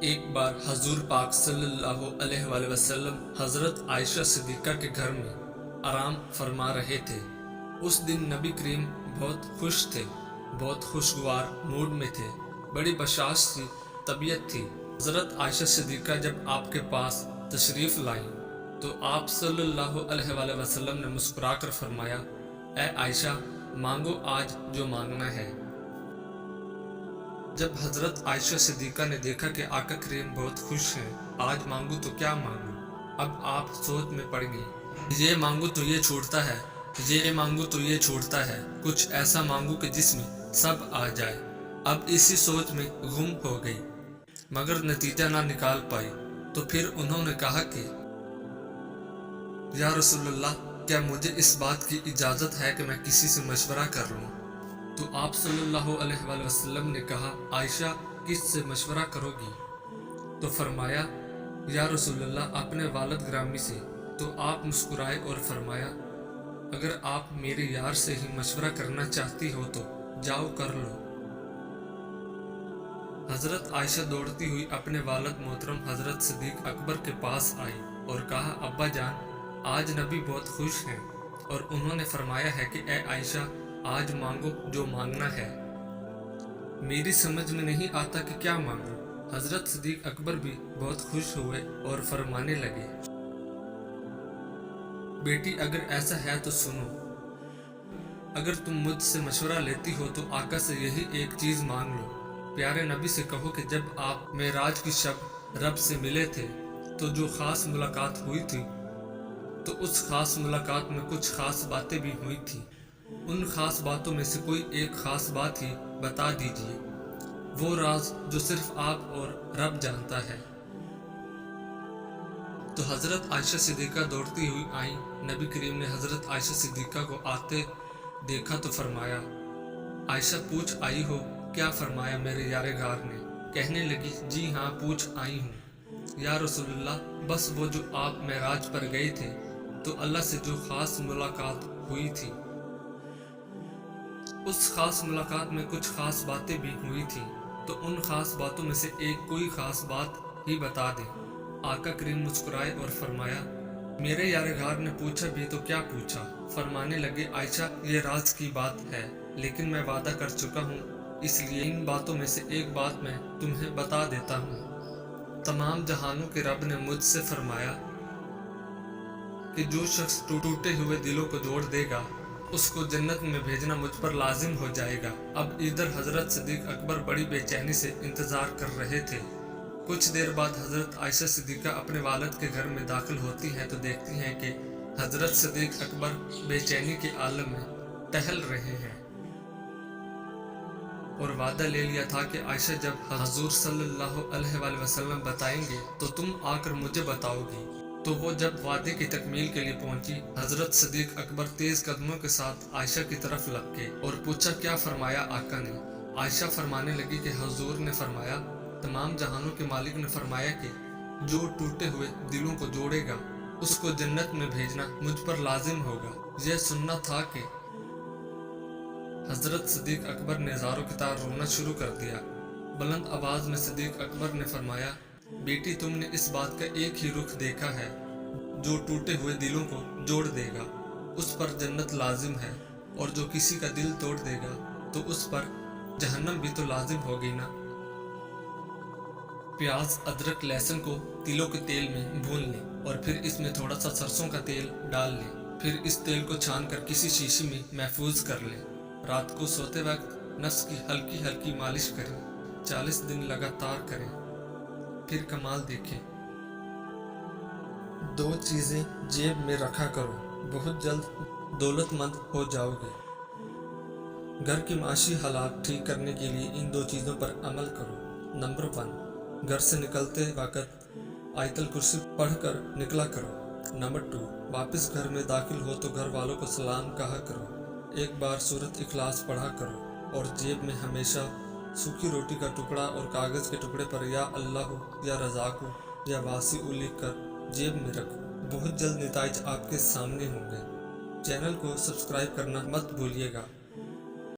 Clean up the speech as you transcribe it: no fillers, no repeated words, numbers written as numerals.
ایک بار حضور پاک صلی اللہ علیہ وآلہ وسلم حضرت عائشہ صدیقہ کے گھر میں آرام فرما رہے تھے۔ اس دن نبی کریم بہت خوش تھے، بہت خوشگوار موڈ میں تھے، بڑی بشاش سی طبیعت تھی۔ حضرت عائشہ صدیقہ جب آپ کے پاس تشریف لائیں تو آپ صلی اللہ علیہ وآلہ وسلم نے مسکرا کر فرمایا، اے عائشہ، مانگو آج جو مانگنا ہے۔ جب حضرت عائشہ صدیقہ نے دیکھا کہ آقا کریم بہت خوش ہیں، آج مانگو تو کیا مانگو، اب آپ سوچ میں پڑ گئی۔ یہ مانگو تو یہ چھوڑتا ہے، یہ مانگو تو یہ چھوڑتا ہے، کچھ ایسا مانگو کہ جس میں سب آ جائے۔ اب اسی سوچ میں گم ہو گئی، مگر نتیجہ نہ نکال پائی۔ تو پھر انہوں نے کہا کہ یا رسول اللہ، کیا مجھے اس بات کی اجازت ہے کہ میں کسی سے مشورہ کر لوں؟ تو آپ صلی اللہ علیہ وآلہ وسلم نے کہا، عائشہ، کس سے مشورہ کرو گی؟ تو فرمایا، یا رسول اللہ، اپنے والد گرامی سے۔ تو آپ مسکرائے اور فرمایا، اگر آپ میرے یار سے ہی مشورہ کرنا چاہتی ہو تو جاؤ کر لو۔ حضرت عائشہ دوڑتی ہوئی اپنے والد محترم حضرت صدیق اکبر کے پاس آئی اور کہا، ابا جان، آج نبی بہت خوش ہیں اور انہوں نے فرمایا ہے کہ اے عائشہ، آج مانگو جو مانگنا ہے۔ میری سمجھ میں نہیں آتا کہ کیا مانگوں۔ حضرت صدیق اکبر بھی بہت خوش ہوئے اور فرمانے لگے، بیٹی، اگر ایسا ہے تو سنو، اگر تم مجھ سے مشورہ لیتی ہو تو آقا سے یہی ایک چیز مانگ لو۔ پیارے نبی سے کہو کہ جب آپ معراج کی شب رب سے ملے تھے تو جو خاص ملاقات ہوئی تھی، تو اس خاص ملاقات میں کچھ خاص باتیں بھی ہوئی تھیں۔ ان خاص باتوں میں سے کوئی ایک خاص بات ہی بتا دیجیے، وہ راز جو صرف آپ اور رب جانتا ہے۔ تو حضرت عائشہ صدیقہ دوڑتی ہوئی آئیں۔ نبی کریم نے حضرت عائشہ صدیقہ کو آتے دیکھا تو فرمایا، عائشہ، پوچھ آئی ہو؟ کیا فرمایا میرے یار غار نے؟ کہنے لگی، جی ہاں، پوچھ آئی ہوں یا رسول اللہ، بس وہ جو آپ معراج پر گئے تھے تو اللہ سے جو خاص ملاقات ہوئی تھی، اس خاص ملاقات میں کچھ خاص باتیں بھی ہوئی تھیں، تو ان خاص باتوں میں سے ایک کوئی خاص بات ہی بتا دیں۔ آقا کریم مسکرائے اور فرمایا، میرے یار غار نے پوچھا بھی تو کیا پوچھا؟ فرمانے لگے، عائشہ، یہ راز کی بات ہے، لیکن میں وعدہ کر چکا ہوں، اس لیے ان باتوں میں سے ایک بات میں تمہیں بتا دیتا ہوں۔ تمام جہانوں کے رب نے مجھ سے فرمایا کہ جو شخص ٹوٹے ہوئے دلوں کو جوڑ دے گا، اس کو جنت میں بھیجنا مجھ پر لازم ہو جائے گا۔ اب ادھر حضرت صدیق اکبر بڑی بے چینی سے انتظار کر رہے تھے۔ کچھ دیر بعد حضرت عائشہ صدیقہ اپنے والد کے گھر میں داخل ہوتی ہیں تو دیکھتی ہیں کہ حضرت صدیق اکبر بے چینی کے عالم میں ٹہل رہے ہیں، اور وعدہ لے لیا تھا کہ عائشہ جب حضور صلی اللہ علیہ وآلہ وسلم بتائیں گے تو تم آ کر مجھے بتاؤ گی۔ تو وہ جب وعدے کی تکمیل کے لیے پہنچی، حضرت صدیق اکبر تیز قدموں کے ساتھ عائشہ کی طرف لپکے اور پوچھا، کیا فرمایا آقا نے؟ عائشہ فرمانے لگی کہ حضور نے فرمایا، تمام جہانوں کے مالک نے فرمایا کہ جو ٹوٹے ہوئے دلوں کو جوڑے گا، اس کو جنت میں بھیجنا مجھ پر لازم ہوگا۔ یہ سننا تھا کہ حضرت صدیق اکبر نے زاروں کی طرح رونا شروع کر دیا۔ بلند آواز میں صدیق اکبر نے فرمایا، بیٹی، تم نے اس بات کا ایک ہی رخ دیکھا ہے، جو ٹوٹے ہوئے دلوں کو جوڑ دے گا اس پر جنت لازم ہے، اور جو کسی کا دل توڑ دے گا تو اس پر جہنم بھی تو لازم ہوگی نا۔ پیاز، ادرک، لہسن کو تلوں کے تیل میں بھون لیں اور پھر اس میں تھوڑا سا سرسوں کا تیل ڈال لیں، پھر اس تیل کو چھان کر کسی شیشی میں محفوظ کر لیں۔ رات کو سوتے وقت نفس کی ہلکی ہلکی مالش کریں، 40 دن لگاتار کریں، پھر کمال دیکھیں۔ 2 چیزیں جیب میں رکھا کرو، بہت جلد دولت مند ہو جاؤ گے۔ گھر کی معاشی حالات ٹھیک کرنے کے لیے ان 2 چیزوں پر عمل کرو۔ نمبر 1، گھر سے نکلتے وقت آیت الکرسی پڑھ کر نکلا کرو۔ نمبر 2، واپس گھر میں داخل ہو تو گھر والوں کو سلام کہا کرو۔ ایک بار سورۃ اخلاص پڑھا کرو، اور جیب میں ہمیشہ سوکھی روٹی کا ٹکڑا اور کاغذ کے ٹکڑے پر یا اللہ، یا رزاق، یا واسع لکھ کر جیب میں رکھو۔ بہت جلد نتائج آپ کے سامنے ہوں گے۔ چینل کو سبسکرائب کرنا مت بھولیے گا۔